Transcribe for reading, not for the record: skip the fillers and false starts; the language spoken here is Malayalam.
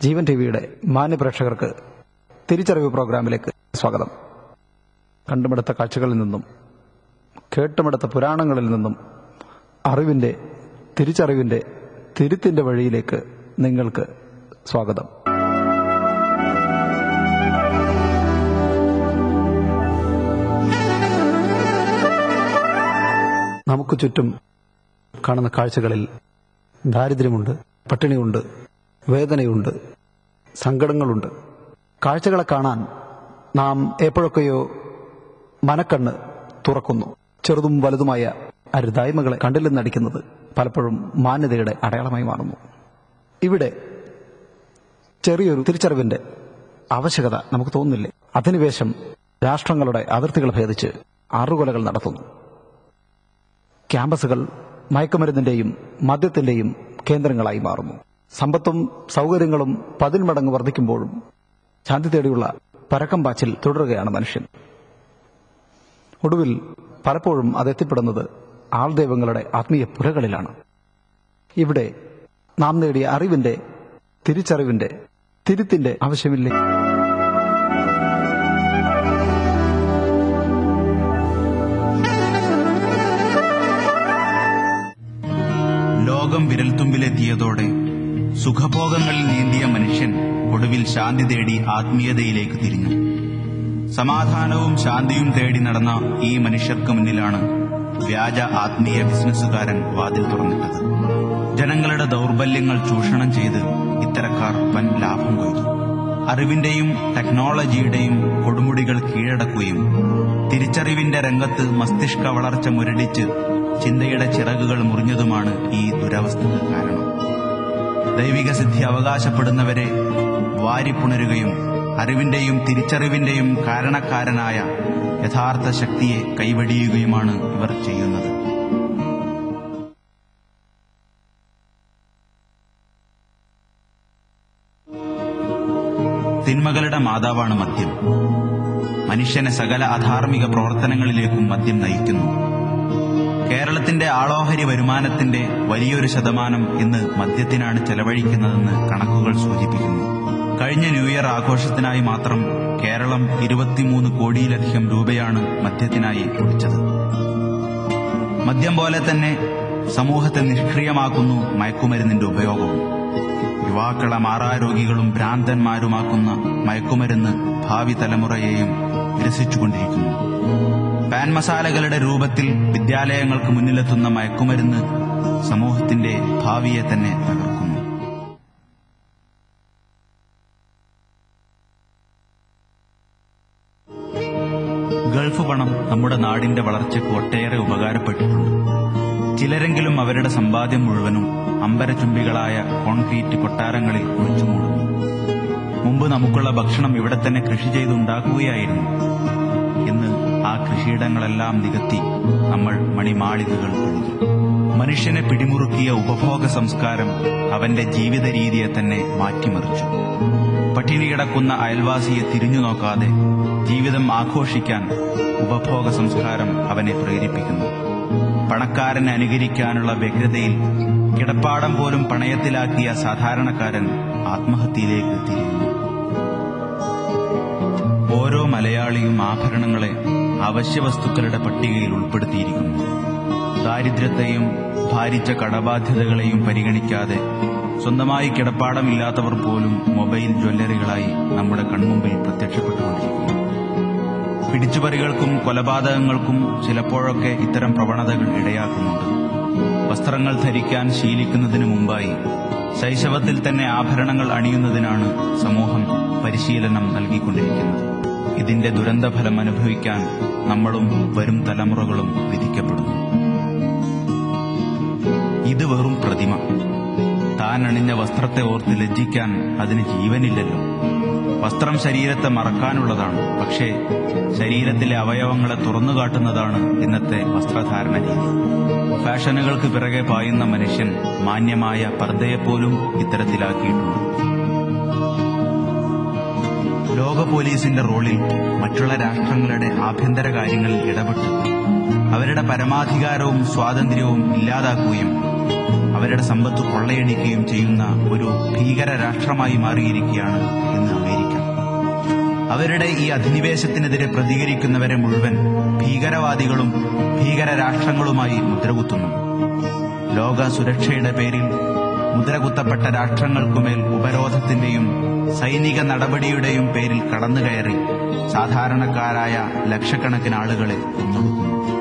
ജീവൻ ടിവിയുടെ മാന്യപ്രേക്ഷകർക്ക് തിരിച്ചറിവ് പ്രോഗ്രാമിലേക്ക് സ്വാഗതം. കണ്ടുമെടുത്ത കാഴ്ചകളിൽ നിന്നും കേട്ടുമെടുത്ത പുരാണങ്ങളിൽ നിന്നും അറിവിന്റെ, തിരിച്ചറിവിന്റെ, തിരുത്തിന്റെ വഴിയിലേക്ക് നിങ്ങൾക്ക് സ്വാഗതം. നമുക്ക് ചുറ്റും കാണുന്ന കാഴ്ചകളിൽ ദാരിദ്ര്യമുണ്ട്, പട്ടിണിയുണ്ട്, വേദനയുണ്ട്, സങ്കടങ്ങളുണ്ട്. കാഴ്ചകളെ കാണാൻ നാം എപ്പോഴൊക്കെയോ മനക്കണ്ണ് തുറക്കുന്നു. ചെറുതും വലുതുമായ അരുതായ്മകളെ കണ്ടിൽ നിന്നടിക്കുന്നത് പലപ്പോഴും മാന്യതയുടെ അടയാളമായി മാറുന്നു. ഇവിടെ ചെറിയൊരു തിരിച്ചറിവിന്റെ ആവശ്യകത നമുക്ക് തോന്നുന്നില്ലേ? അധിനിവേശം രാഷ്ട്രങ്ങളുടെ അതിർത്തികൾ ഭേദിച്ച് അറുകൊലകൾ നടത്തുന്നു. ക്യാമ്പസുകൾ മയക്കുമരുന്നിന്റെയും മദ്യത്തിന്റെയും കേന്ദ്രങ്ങളായി മാറുന്നു. സമ്പത്തും സൗകര്യങ്ങളും 10 മടങ്ങ് വർദ്ധിക്കുമ്പോഴും ശാന്തി തേടിയുള്ള പരക്കം പാച്ചിൽ തുടരുകയാണ് മനുഷ്യൻ. ഒടുവിൽ പലപ്പോഴും അതെത്തിപ്പെടുന്നത് ആൾദൈവങ്ങളുടെ ആത്മീയ പുരകളിലാണ്. ഇവിടെ നാം നേടിയ അറിവിന്റെ, തിരിച്ചറിവിന്റെ, തിരുത്തിന്റെ ആവശ്യമില്ലേ? ലോകം വിരൽത്തുമ്പിലെത്തിയതോടെ സുഖഭോഗങ്ങളിൽ നീന്തിയ മനുഷ്യൻ ഒടുവിൽ ശാന്തി തേടി ആത്മീയതയിലേക്ക് തിരിഞ്ഞു. സമാധാനവും ശാന്തിയും തേടി നടന്ന ഈ മനുഷ്യർക്ക് മുന്നിലാണ് വ്യാജ ആത്മീയ ബിസിനസ്സുകാരൻ വാതിൽ തുറന്നിട്ടത്. ജനങ്ങളുടെ ദൗർബല്യങ്ങൾ ചൂഷണം ചെയ്ത് ഇത്തരക്കാർ വൻ ലാഭം കൊയ്തു. അറിവിന്റെയും ടെക്നോളജിയുടെയും കൊടുമുടികൾ കീഴടക്കുകയും തിരിച്ചറിവിന്റെ രംഗത്ത് മസ്തിഷ്ക വളർച്ച മുരടിച്ച് ചിന്തയുടെ ചിറകുകൾ മുറിഞ്ഞതുമാണ് ഈ ദുരവസ്ഥക്ക് കാരണം. ദൈവിക സിദ്ധി അവകാശപ്പെടുന്നവരെ വാരിപ്പുണരുകയും അറിവിന്റെയും തിരിച്ചറിവിന്റെയും കാരണക്കാരനായ യഥാർത്ഥ ശക്തിയെ കൈവെടിയുകയുമാണ് ഇവർ ചെയ്യുന്നത്. തിന്മകളുടെ മാതാവാണ് മദ്യം. മനുഷ്യനെ സകല അധാർമിക പ്രവർത്തനങ്ങളിലേക്കും മദ്യം നയിക്കുന്നു. കേരളത്തിന്റെ ആളോഹരി വരുമാനത്തിന്റെ വലിയൊരു ശതമാനം ഇന്ന് മദ്യത്തിനാണ് ചെലവഴിക്കുന്നതെന്ന് കണക്കുകൾ സൂചിപ്പിക്കുന്നു. കഴിഞ്ഞ ന്യൂ ഇയർ ആഘോഷത്തിനായി മാത്രം കേരളം 23 കോടിയിലധികം രൂപയാണ് മദ്യത്തിനായി പൊടിച്ചത്. മദ്യം പോലെ തന്നെ സമൂഹത്തെ നിഷ്ക്രിയമാക്കുന്നു മയക്കുമരുന്നിന്റെ ഉപയോഗവും. യുവാക്കളെ മാറാരോഗികളും ഭ്രാന്തന്മാരുമാക്കുന്ന മയക്കുമരുന്ന് ഭാവി തലമുറയെയും വിരസിച്ചുകൊണ്ടിരിക്കുന്നു. പാൻ മസാലകളുടെ രൂപത്തിൽ വിദ്യാലയങ്ങൾക്ക് മുന്നിലെത്തുന്ന മയക്കുമരുന്ന് സമൂഹത്തിന്റെ ഭാവിയെ തന്നെ തകർക്കുന്നു. ഗൾഫ് പണം നമ്മുടെ നാടിന്റെ വളർച്ചയ്ക്ക് ഒട്ടേറെ ഉപകാരപ്പെട്ടിട്ടുണ്ട്. ചിലരെങ്കിലും അവരുടെ സമ്പാദ്യം മുഴുവനും അമ്പരചുംബികളായ കോൺക്രീറ്റ് കൊട്ടാരങ്ങളിൽ കുഴിച്ചുമൂടുന്നു. മുമ്പ് നമുക്കുള്ള ഭക്ഷണം ഇവിടെ തന്നെ കൃഷി ചെയ്തുണ്ടാക്കുകയായിരുന്നു. ഇന്ന് ആ കൃഷിയിടങ്ങളെല്ലാം നികത്തി നമ്മൾ മണിമാളികകൾ പണിതു. മനുഷ്യനെ പിടിമുറുക്കിയ ഉപഭോഗ സംസ്കാരം അവന്റെ ജീവിത രീതിയെ തന്നെ മാറ്റിമറിച്ചു. പട്ടിണി കിടക്കുന്ന അയൽവാസിയെ തിരിഞ്ഞു നോക്കാതെ ജീവിതം ആഘോഷിക്കാൻ ഉപഭോഗ സംസ്കാരം അവനെ പ്രേരിപ്പിക്കുന്നു. പണക്കാരനെ അനുകരിക്കാനുള്ള വ്യഗ്രതയിൽ കിടപ്പാടം പോലും പണയത്തിലാക്കിയ സാധാരണക്കാരൻ ആത്മഹത്യയിലേക്ക് തിരിയുന്നു. ഓരോ മലയാളിയും ആഭരണങ്ങളെ അവശ്യവസ്തുക്കളുടെ പട്ടികയിൽ ഉൾപ്പെടുത്തിയിരിക്കുന്നു. ദാരിദ്ര്യത്തെയും ഭാരിച്ച കടബാധ്യതകളെയും പരിഗണിക്കാതെ സ്വന്തമായി കിടപ്പാടമില്ലാത്തവർ പോലും മൊബൈൽ ജ്വല്ലറികളായി നമ്മുടെ കൺമുമ്പിൽ പ്രത്യക്ഷപ്പെട്ടുകൊണ്ടിരിക്കുന്നു. പിടിച്ചുപറികൾക്കും കൊലപാതകങ്ങൾക്കും ചിലപ്പോഴൊക്കെ ഇത്തരം പ്രവണതകൾ ഇടയാക്കുന്നുണ്ട്. വസ്ത്രങ്ങൾ ധരിക്കാൻ ശീലിക്കുന്നതിനു മുമ്പായി ശൈശവത്തിൽ തന്നെ ആഭരണങ്ങൾ അണിയുന്നതിനാണ് സമൂഹം പരിശീലനം നൽകിക്കൊണ്ടിരിക്കുന്നത്. ഇതിന്റെ ദുരന്തഫലം അനുഭവിക്കാൻ നമ്മളും വരും തലമുറകളും വിധിക്കപ്പെടുന്നു. ഇത് വെറും പ്രതിമ. താൻ അണിഞ്ഞ വസ്ത്രത്തെ ഓർത്ത് ലജ്ജിക്കാൻ അതിന് ജീവനില്ലല്ലോ. വസ്ത്രം ശരീരത്തെ മറക്കാനുള്ളതാണ്. പക്ഷേ ശരീരത്തിലെ അവയവങ്ങളെ തുറന്നുകാട്ടുന്നതാണ് ഇന്നത്തെ വസ്ത്രധാരണ രീതി. ഫാഷനുകൾക്ക് പിറകെ പായുന്ന മനുഷ്യൻ മാന്യമായ പർദ്ദയെപ്പോലും ഇത്തരത്തിലാക്കിയിട്ടുണ്ട്. ലോക പോലീസിന്റെ റോളിൽ മറ്റുള്ള രാഷ്ട്രങ്ങളുടെ ആഭ്യന്തര കാര്യങ്ങളിൽ ഇടപെട്ട് അവരുടെ പരമാധികാരവും സ്വാതന്ത്ര്യവും ഇല്ലാതാക്കുകയും അവരുടെ സമ്പത്ത് കൊള്ളയടിക്കുകയും ചെയ്യുന്ന ഒരു ഭീകര രാഷ്ട്രമായി മാറിയിരിക്കുകയാണ് ഇന്ന് അമേരിക്ക. അവരുടെ ഈ അധിനിവേശത്തിനെതിരെ പ്രതികരിക്കുന്നവരെ മുഴുവൻ ഭീകരവാദികളും ഭീകര രാഷ്ട്രങ്ങളുമായി മുദ്രകുത്തുന്നു. ലോക സുരക്ഷയുടെ പേരിൽ മുദ്രകുത്തപ്പെട്ട രാഷ്ട്രങ്ങൾക്കുമേൽ ഉപരോധത്തിന്റെയും സൈനിക നടപടിയുടെയും പേരിൽ കടന്നുകയറി സാധാരണക്കാരായ ലക്ഷക്കണക്കിന് ആളുകളെ കൊന്നൊടുക്കുന്നു.